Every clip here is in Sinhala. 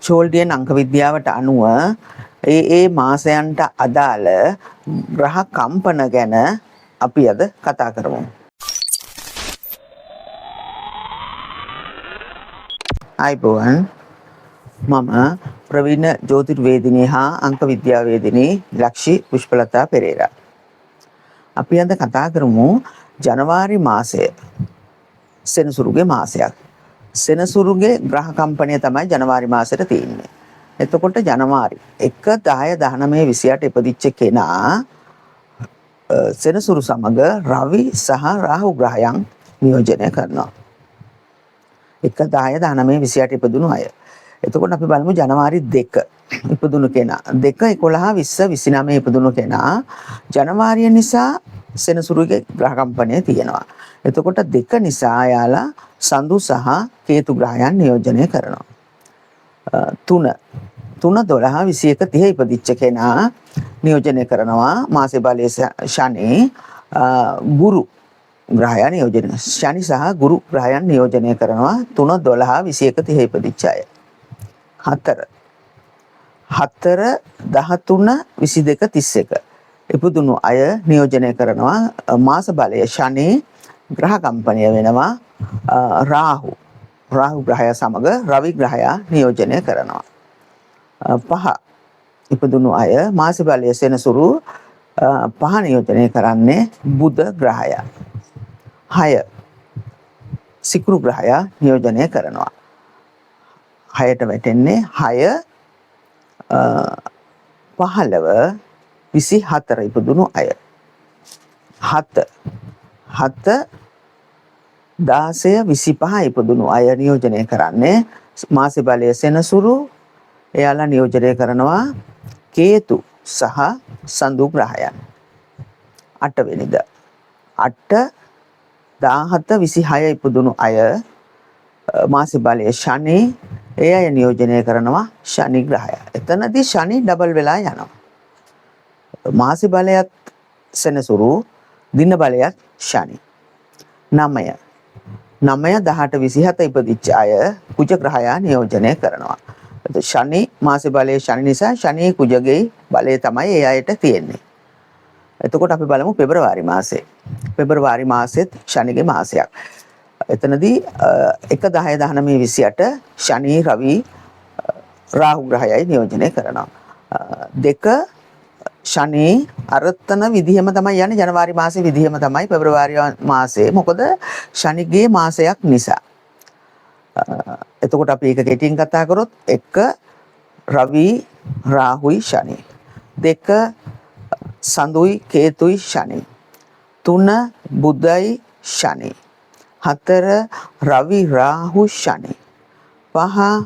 චෝල්ඩියන් අංක විද්‍යාවට අනුව ඒ මාසයන්ට අදාළ ග්‍රහ කම්පන ගැන අපි අද කතා කරමු. අයිබෝවන්, මම ප්‍රවීණ ජ්‍යොතිර්වේදිනී හා අංක විද්‍යාවේදිනී ලක්ෂි පුෂ්පලතා පෙරේරා. අපි අද කතා කරමු ජනවාරි මාසය. සෙනසුරුගේ මාසයක්. සෙනසුරුගේ ග්‍රහ කම්පනය තමයි ජනවාරි මාසෙට තියෙන්නේ. එතකොට ජනවාරි 1/10/19/28 ඉපදිච්ච කෙනා සෙනසුරු සමග රවි සහ රාහු ග්‍රහයන් නියෝජනය කරනවා. 1/10/19/28 ඉපදුණු අය. එතකොට අපි බලමු ජනවාරි 2 ඉපදුණු කෙනා. 2 11 20 29 ඉපදුණු කෙනා ජනවාරිය නිසා සෙනසුරුගේ ග්‍රහ කම්පනය තියෙනවා. එතකොට 2 නිසා යාලා සඳු සහ කේතු ග්‍රහයන් නියෝජනය කරනවා. 3 12 21 30 ඉපදිච්ච කෙනා නියෝජනය කරනවා මාසේ බලයේ ශනි ගුරු ග්‍රහයන් නියෝජනය. ශනි සහ ගුරු ග්‍රහයන් නියෝජනය කරනවා 3 12 21 30 ඉපදිච්ච අය. 4 13 22 31 ඉපදුණු අය නියෝජනය කරනවා මාස බලය ශනි ග්‍රහ කම්පනය වෙනවා රාහු ග්‍රහය සමග රවි ග්‍රහයා නියෝජනය කරනවා. 5 ඉපදුණු අය මාස බලය සෙනසුරු 5 නියෝජනය කරන්නේ බුධ ග්‍රහයා. 6 සිකුරු ග්‍රහයා නියෝජනය කරනවා. 6ට වැටෙන්නේ 6 15 24 ඉපදුණු අය. 7 16 25 ඉපදුණු අය නියෝජනය කරන්නේ මාසේ බලය සෙනසුරු. එයාලා නියෝජනය කරනවා කේතු සහ සඳු ග්‍රහයන්. 8 වෙනිදා 8 17 26 ඉපදුණු අය මාසේ බලය ශනි. ඒ අය නියෝජනය කරනවා ශනි ග්‍රහය. එතනදී ශනි ඩබල් වෙලා යනවා. මාසේ බලයත් සෙනසුරු, දින බලයත් ශනි. 9 18 27 ඉපදිච්ච අය කුජ ග්‍රහයා නියෝජනය කරනවා. ශනි මාසේ බලයේ ශනි නිසා ශනි කුජගේ බලය තමයි ඒ අයට තියෙන්නේ. එතකොට අපි බලමු පෙබරවාරි මාසේ. පෙබරවාරි මාසෙත් ශනිගේ මාසයක්. එතනදී 1/10/19/28 ශනි රවි රාහු ග්‍රහයයි නියෝජනය කරනවා. 2 ශනි අරත්තන විදිහම තමයි යන්නේ. ජනවාරි මාසේ විදිහම තමයි පෙබරවාරි මාසේ. මොකද ශනිගේ මාසයක් නිසා. එතකොට අපි ඒක කෙටියෙන් කතා කරොත් 1 රවි රාහුයි ශනි. 2 සඳුයි කේතුයි ශනි. 3 බුධයි ශනි. 4 රවි රාහු ශනි. 5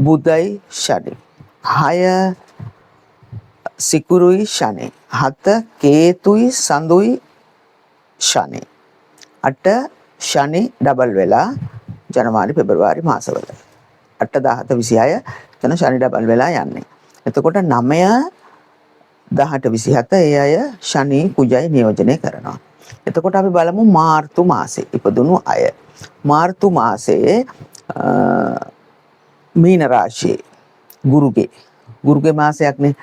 බුධයි ශනි. 6 සිකුරුයි ශනි. 7 කේතුයි සඳුයි ශනි. 8 ශනි ඩබල් වෙලා ජනවාරි පෙබරවාරි මාසවල 8 17 26 එතන ශනි ඩබල් වෙලා යන්නේ. එතකොට 9 18 27 ඒ අය ශනි කුජයි නියෝජනය කරනවා. එතකොට අපි බලමු මාර්තු මාසේ ඉපදුණු අය. මාර්තු මාසයේ මීන රාශියේ ගුරුගේ මාසයක්නේ.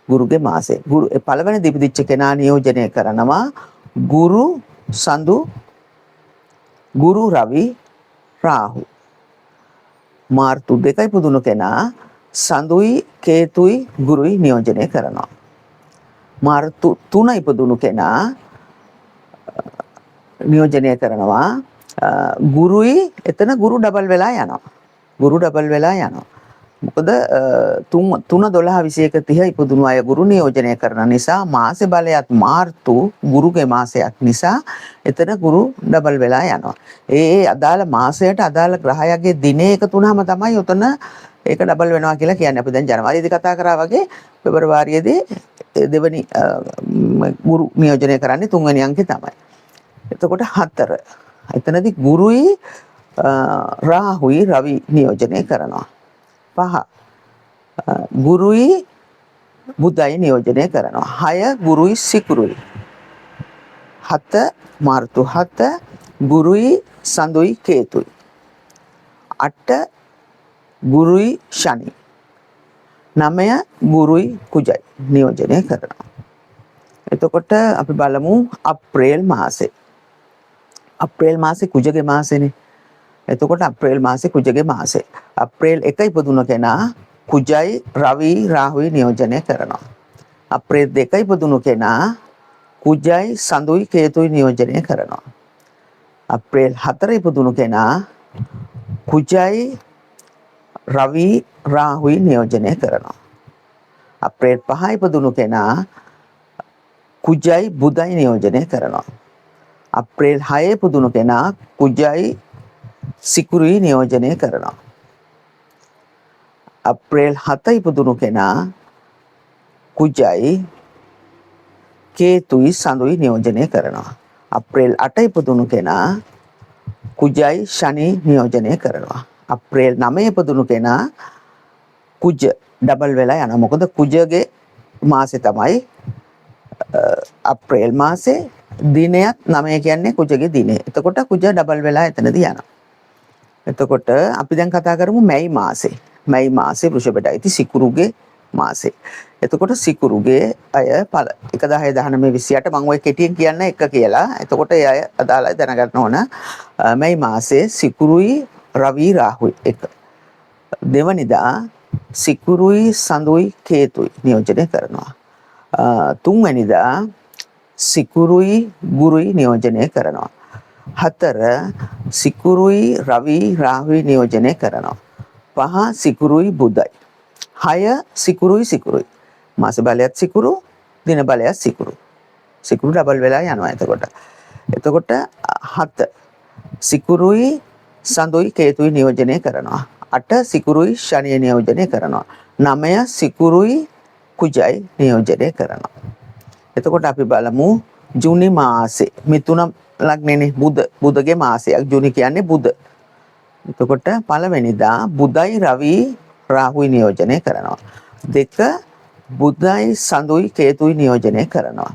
ගුරුගේ මාසේ පළවෙනි දීපදිච්ච කෙනා නියෝජනය කරනවා ගුරු සඳු ගුරු රවි රාහු. මාර්තු 2 ඉපදුණු කෙනා සඳුයි කේතුයි ගුරුයි නියෝජනය කරනවා. මාර්තු 3 ඉපදුණු කෙනා නියෝජනය කරනවා ගුරුයි. එතන ගුරු ඩබල් වෙලා යනවා. මොකද 3 12 21 30 ඉපදුණු අය ගුරු නියෝජනය කරන නිසා මාසේ බලයත් මාර්තු ගුරුගේ මාසයක් නිසා එතන ගුරු ඩබල් වෙලා යනවා. ඒ අදාළ මාසයට අදාළ ග්‍රහයගේ දිනේ එකතු වුනහම තමයි උතන ඒක ඩබල් වෙනවා කියලා කියන්නේ. අපි දැන් ජනවාරියේදී කතා කරා වගේ පෙබරවාරියේදී දෙවෙනි ගුරු නියෝජනය කරන්නේ 3 වෙනි අංකේ තමයි. එතකොට 4 එතනදී ගුරුයි රාහුයි රවි නියෝජනය කරනවා. 5 ගුරුයි බුධයි නියෝජනය කරනවා. 6 ගුරුයි සිකුරුයි. 7 මාර්තු 7 ගුරුයි සඳුයි කේතුයි. 8 ගුරුයි ශනි. 9 ගුරුයි කුජයි නියෝජනය කරනවා. එතකොට අපි බලමු අප්‍රේල් මාසේ. අප්‍රේල් මාසේ කුජගේ මාසෙනේ. එතකොට අප්‍රේල් මාසේ කුජගේ මාසේ. අප්‍රේල් 1 ඉපදුන කෙනා කුජයි රවි රාහුයි නියෝජනය කරනවා. අප්‍රේල් 2 ඉපදුණු කෙනා කුජයි සඳුයි කේතුයි නියෝජනය කරනවා. අප්‍රේල් 4 ඉපදුණු කෙනා කුජයි රවි රාහුයි නියෝජනය කරනවා. අප්‍රේල් 5 ඉපදුණු කෙනා කුජයි බුධයි නියෝජනය කරනවා. අප්‍රේල් 6 ඉපදුණු කෙනා කුජයි සිකුරුයි නියෝජනය කරනවා. අප්‍රේල් 7 ඉපදුණු කෙනා කුජයි කේතුයි සඳුයි නියෝජනය කරනවා. අප්‍රේල් 8 ඉපදුණු කෙනා කුජයි ශනි නියෝජනය කරනවා. අප්‍රේල් 9 ඉපදුණු කෙනා කුජ ඩබල් වෙලා යනවා. මොකද කුජගේ මාසේ තමයි අප්‍රේල් මාසේ දිනයක් 9 කියන්නේ කුජගේ දිනේ. එතකොට කුජ ඩබල් වෙලා එතනදී යනවා. එතකොට අපි දැන් කතා කරමු මැයි මාසේ. මැයි මාසේ වෘෂභයට අයිති සිකුරුගේ මාසේ. එතකොට සිකුරුගේ අය 1 10 19 28 මම ඔය කෙටියෙන් කියන්න එක කියලා. එතකොට ඒ අය අදාළයි දැනගන්න ඕන. මැයි මාසේ සිකුරුයි රවි රාහුයි එක. දෙවනිදා සිකුරුයි සඳුයි කේතුයි නියෝජනය කරනවා. තුන්වැනිදා සිකුරුයි ගුරුයි නියෝජනය කරනවා. 4 සිකුරුයි රවි රාහුයි නියෝජනය කරනවා. 5 සිකුරුයි බුධයි. 6 සිකුරුයි මාස බලයත් සිකුරු දින බලයත් සිකුරු ඩබල් වෙලා යනවා. එතකොට 7 සිකුරුයි සඳුයි කේතුයි නියෝජනය කරනවා. 8 සිකුරුයි ශනිය නියෝජනය කරනවා. 9 සිකුරුයි කුජයි නියෝජනය කරනවා. එතකොට අපි බලමු ජූනි මාසේ මිථුන ලග්නනේ බුධගේ මාසයක්. ජූනි කියන්නේ බුධ. එතකොට පළවෙනිදා බුධයි රවි රාහුයි නියෝජනය කරනවා. 2 බුධයි සඳුයි කේතුයි නියෝජනය කරනවා.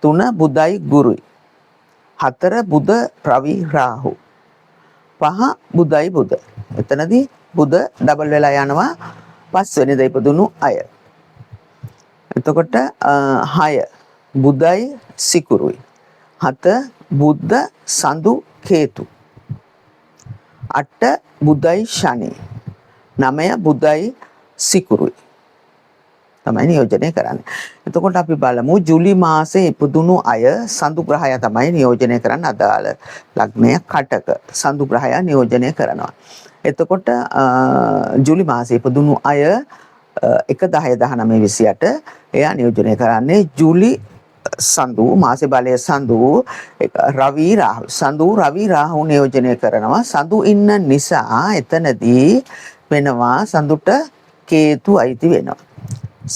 3 බුධයි ගුරුයි. 4 බුධ රවි රාහු. 5 බුධයි බුධ. එතනදී බුධ ඩබල් වෙලා යනවා 5 වෙනිදා ඉපදුණු අය. එතකොට 6 බුධයි සිකුරුයි. 7 බුද්ධ සඳු කේතු. 8 බුධයි ශනි. 9 බුධයි සිකුරුයි තමයි නියෝජනය කරන්නේ. එතකොට අපි බලමු ජූලි මාසේ ඉපදුණු අය සඳු ග්‍රහය තමයි නියෝජනය කරන්න අදාළ ලග්නය කටක සඳු ග්‍රහය නියෝජනය කරනවා. එතකොට ජූලි මාසේ ඉපදුණු අය 1 10 19 28 එයා නියෝජනය කරන්නේ ජූලි සඳු මාසේ බලය සඳු රවි රාහු සඳු රවි රාහු නියෝජනය කරනවා. සඳු ඉන්න නිසා එතනදී වෙනවා සඳුට කේතු අයිති වෙනවා.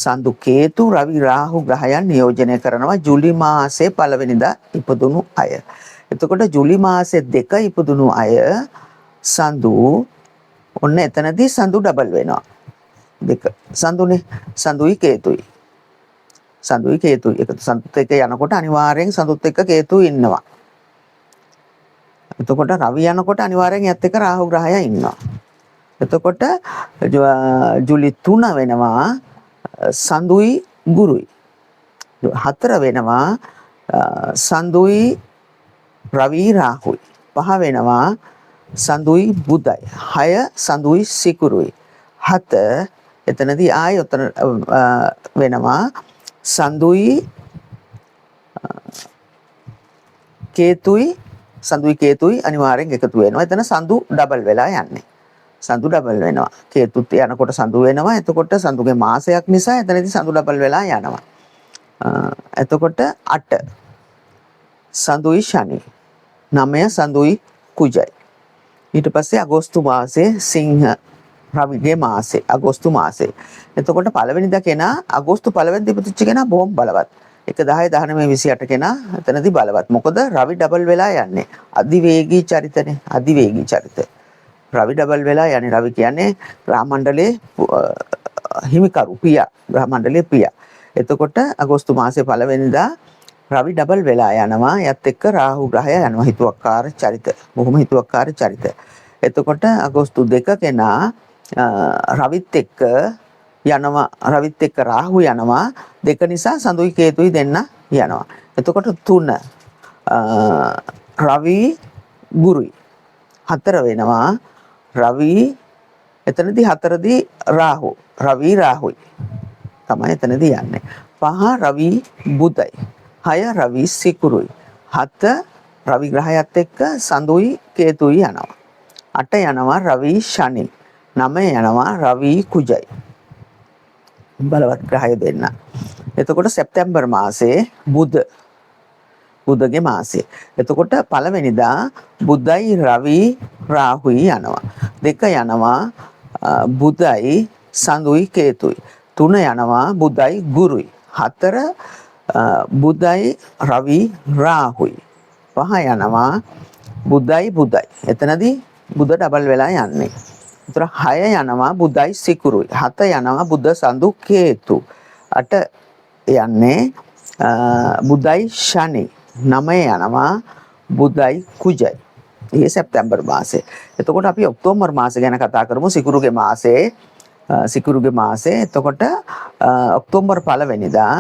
සඳු කේතු රවි රාහු ග්‍රහයන් නියෝජනය කරනවා ජූලි මාසේ පළවෙනිදා ඉපදුණු අය. එතකොට ජූලි මාසේ 2 ඉපදුණු අය සඳු ඔන්න එතනදී සඳු ඩබල් වෙනවා. 2 සඳුනේ සඳුයි කේතුයි. එකතු සඳුත් එක්ක යනකොට අනිවාර්යෙන් සඳුත් එක්ක කේතු ඉන්නවා. එතකොට රවි යනකොට අනිවාර්යෙන් යත් එක්ක රාහු ග්‍රහය ඉන්නවා. එතකොට ජූලි 3 වෙනවා සඳුයි ගුරුයි. 4 වෙනවා සඳුයි රවි රාහුයි. 5 වෙනවා සඳුයි බුධයි. 6 සඳුයි සිකුරුයි. 7 එතනදී ආයෙ උතන වෙනවා සඳුයි කේතුයි අනිවාර්යෙන් එකතු වෙනවා. එතන සඳු ඩබල් වෙලා යන්නේ. සඳු ඩබල් වෙනවා. කේතුත් යනකොට සඳු වෙනවා. එතකොට සඳුගේ මාසයක් නිසා එතනදී සඳු ඩබල් වෙලා යනවා. එතකොට 8 සඳුයි ශනි. 9 සඳුයි කුජයි. ඊට පස්සේ අගෝස්තු මාසේ සිංහ රවිගේ මාසේ අගෝස්තු මාසේ. එතකොට පළවෙනිදා කෙනා අගෝස්තු පළවෙනිදා ඉපදිච්ච කෙනා බොහොම බලවත්. 1 10 19 28 කෙනා එතනදී බලවත්. මොකද රවි ඩබල් වෙලා යන්නේ. අධිවේගී චරිතනේ. අධිවේගී චරිත. රවි ඩබල් වෙලා යන්නේ. රවි කියන්නේ ග්‍රහ මණ්ඩලයේ හිමිකරු පියා. ග්‍රහ මණ්ඩලයේ පියා. එතකොට අගෝස්තු මාසේ පළවෙනිදා රවි ඩබල් වෙලා යනවා. යත් එක්ක රාහු ග්‍රහය යනවා. හිතුවක්කාර චරිත. බොහොම හිතුවක්කාර චරිත. එතකොට අගෝස්තු 2 කෙනා රවිත් එක්ක යනවා රවිත් එක්ක රාහු යනවා දෙක නිසා සඳුයි කේතුයි දෙන්න යනවා. එතකොට 3 රවි ගුරුයි 4 වෙනවා රවි එතනදී 4දී රාහු රවි රාහුයි තමයි එතනදී යන්නේ. 5 රවි බුධයි 6 රවි සිකුරුයි 7 රවි ග්‍රහයත් එක්ක සඳුයි කේතුයි යනවා. 8 යනවා රවි ශනි 9 යනවා රවි කුජයි බලවත් ග්‍රහය දෙන්න. එතකොට සැප්තැම්බර් මාසේ බුධගේ මාසේ. එතකොට පළවෙනිදා බුධයි රවි රාහුයි යනවා. 2 යනවා බුධයි සඳුයි කේතුයි. 3 යනවා බුධයි ගුරුයි. 4 බුධයි රවි රාහුයි. 5 යනවා බුධයි. එතනදී බුධ ඩබල් වෙලා යන්නේ. එතන 6 යනවා බුධයි සිකුරුයි. 7 යනවා බුධ සඳු කේතු. 8 යන්නේ බුධයි ශනි. 9 යනවා බුධයි කුජයි. මේ සැප්තැම්බර් මාසේ. එතකොට අපි ඔක්තෝබර් මාසේ ගැන කතා කරමු. සිකුරුගේ මාසේ. එතකොට ඔක්තෝබර් පළවෙනිදා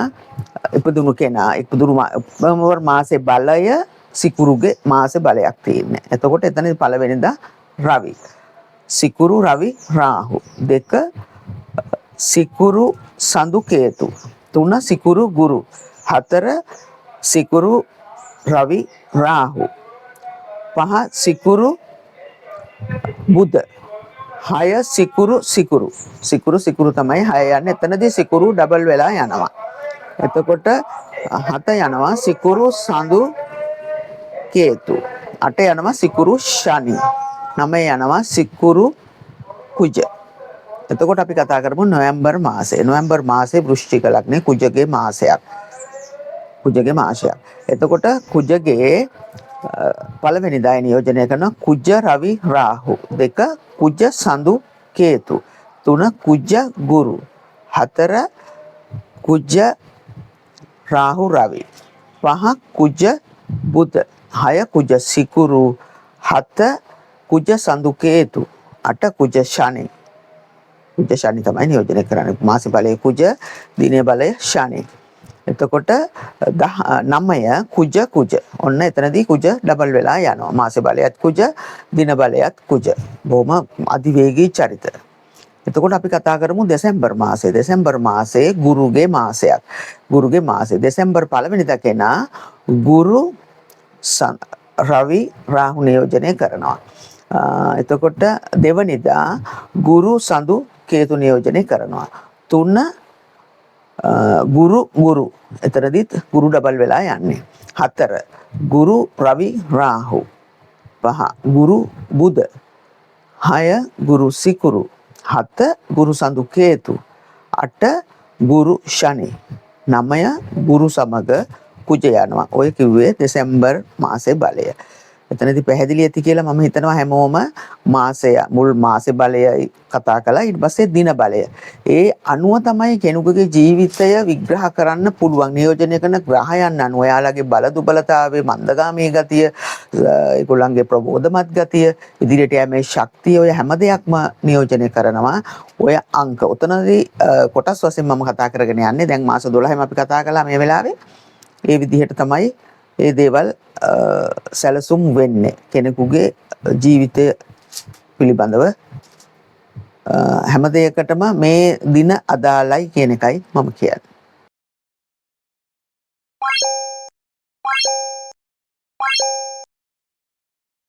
ඉපදුණු කෙනා ඔක්තෝබර් මාසේ බලය සිකුරුගේ මාසේ බලයක් තියෙන්නේ. එතකොට එතන පළවෙනිදා රවි. සිකුරු රවි රාහු. 2 සිකුරු සඳු කේතු. 3 සිකුරු ගුරු. 4 සිකුරු රවි රාහු. 5 සිකුරු බුධ. 6 සිකුරු තමයි 6 යන්නේ. එතනදී සිකුරු ඩබල් වෙලා යනවා. එතකොට 7 යනවා සිකුරු සඳු කේතු. 8 යනවා සිකුරු ශනි. 9 යනවා සිකුරු කුජ. එතකොට අපි කතා කරමු නොවැම්බර් මාසේ. නොවැම්බර් මාසේ වෘශ්චික ලග්නේ කුජගේ මාසයක්. එතකොට කුජගේ පළවෙනිදා නියෝජනය කරන කුජ රවි රාහු. 2 කුජ සඳු කේතු. 3 කුජ ගුරු. 4 කුජ රාහු රවි. 5 කුජ බුධ. 6 කුජ සිකුරු. 7 කුජ සඳු කේතු. 8 කුජ ශනි. කුජ ශනි තමයි නියෝජනය කරන්නේ. මාසේ බලය කුජ, දිනේ බලය ශනි. එතකොට 9 කුජ. ඔන්න එතනදී කුජ ඩබල් වෙලා යනවා. මාසේ බලයත් කුජ, දින බලයත් කුජ. බොහොම අධිවේගී චරිත. එතකොට අපි කතා කරමු දෙසැම්බර් මාසේ. දෙසැම්බර් මාසේ ගුරුගේ මාසයක්. දෙසැම්බර් පළවෙනිදා කෙනා ගුරු රවි රාහු නියෝජනය කරනවා. එතකොට දෙවනිදා ගුරු සඳු කේතු නියෝජනය කරනවා. 3 ගුරු. එතනදිත් ගුරු ඩබල් වෙලා යන්නේ. 4 ගුරු රවි රාහු. 5 ගුරු බුධ. 6 ගුරු සිකුරු. 7 ගුරු සඳු කේතු. 8 ගුරු ශනි. 9 ගුරු සමග කුජ යනවා. ඔය කිව්වේ දෙසැම්බර් මාසේ බලය. එතනදී පැහැදිලි ඇති කියලා මම හිතනවා හැමෝම මුල් මාසේ බලයයි කතා කළා. ඊට පස්සේ දින බලය. ඒ අනුව තමයි කෙනෙකුගේ ජීවිතය විග්‍රහ කරන්න පුළුවන්. නියෝජනය කරන ග්‍රහයන් අනුව එයාලගේ බල දුබලතාවයේ මන්දගාමී ගතිය, ඒගොල්ලන්ගේ ප්‍රබෝධමත් ගතිය, ඉදිරියට යෑමේ ශක්තිය, ඔය හැම දෙයක්ම නියෝජනය කරනවා ඔය අංක. උතනදී කොටස් වශයෙන් මම කතා කරගෙන යන්නේ. දැන් මාස 12ම අපි කතා කළා මේ වෙලාවේ. ඒ විදිහට තමයි ඒ දේවල් සැලසුම් වෙන්නේ කෙනෙකුගේ ජීවිතය පිළිබඳව. හැම දෙයකටම මේ දින අදාළයි කියන එකයි මම කියන්නේ.